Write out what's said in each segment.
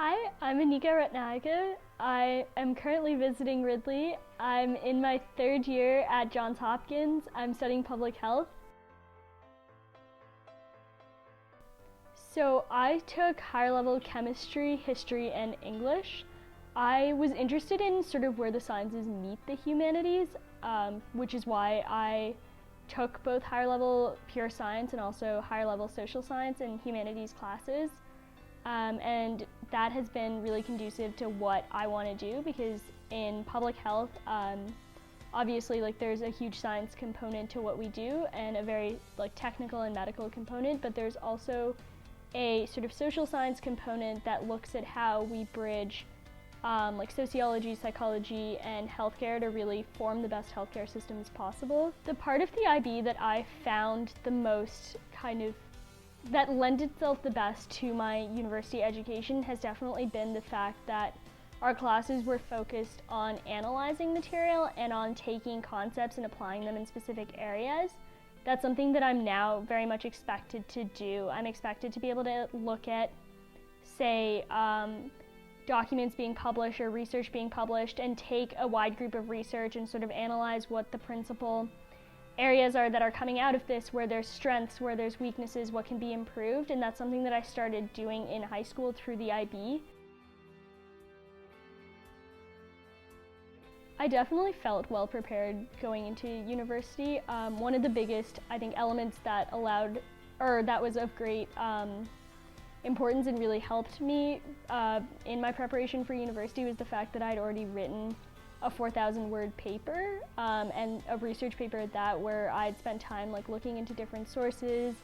Hi, I'm Aneeka Ratnayake. I am currently visiting Ridley. I'm in my third year at Johns Hopkins. I'm studying public health. So I took higher level chemistry, history, and English. I was interested in sort of where the sciences meet the humanities, which is why I took both higher level pure science and also higher level social science and humanities classes. And that has been really conducive to what I want to do, because in public health, obviously there's a huge science component to what we do and a very technical and medical component, but there's also a sort of social science component that looks at how we bridge sociology, psychology, and healthcare to really form the best healthcare systems possible. The part of the IB that I found the most that lent itself the best to my university education has definitely been the fact that our classes were focused on analyzing material and on taking concepts and applying them in specific areas. That's something that I'm now very much expected to do. I'm expected to be able to look at, say, documents being published or research being published and take a wide group of research and sort of analyze what the principal areas are that are coming out of this, where there's strengths, where there's weaknesses, what can be improved, and that's something that I started doing in high school through the IB. I definitely felt well prepared going into university. One of the biggest, I think, elements that was of great importance and really helped me in my preparation for university was the fact that I'd already written a 4,000 word paper and a research paper at that, where I'd spent time looking into different sources,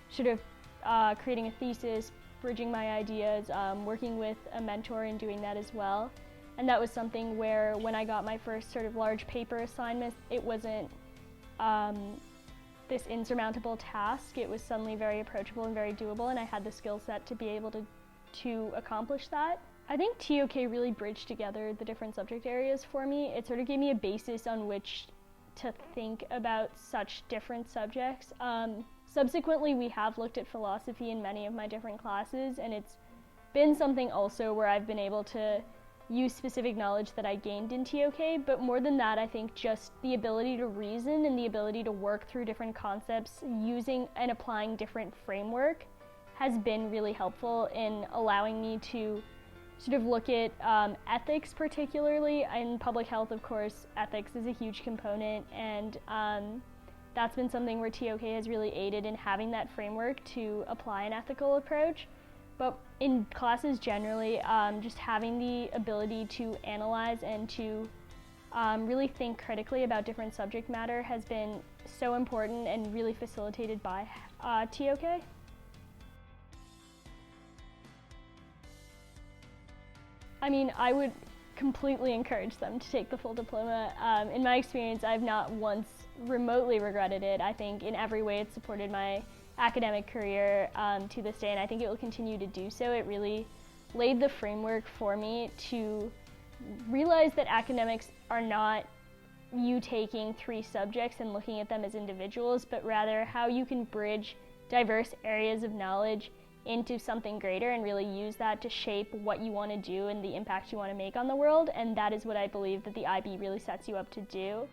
sort of creating a thesis, bridging my ideas, working with a mentor and doing that as well. And that was something where when I got my first sort of large paper assignment, it wasn't this insurmountable task. It was suddenly very approachable and very doable, and I had the skill set to be able to accomplish that. I think TOK really bridged together the different subject areas for me. It sort of gave me a basis on which to think about such different subjects. Subsequently, we have looked at philosophy in many of my different classes, and it's been something also where I've been able to use specific knowledge that I gained in TOK, but more than that, I think just the ability to reason and the ability to work through different concepts using and applying different framework has been really helpful in allowing me to sort of look at ethics, particularly. In public health, of course, ethics is a huge component, and that's been something where TOK has really aided in having that framework to apply an ethical approach. But in classes generally, just having the ability to analyze and to really think critically about different subject matter has been so important and really facilitated by TOK. I mean, I would completely encourage them to take the full diploma. In my experience, I've not once remotely regretted it. I think in every way it's supported my academic career to this day, and I think it will continue to do so. It really laid the framework for me to realize that academics are not you taking 3 subjects and looking at them as individuals, but rather how you can bridge diverse areas of knowledge into something greater and really use that to shape what you want to do and the impact you want to make on the world. And that is what I believe that the IB really sets you up to do.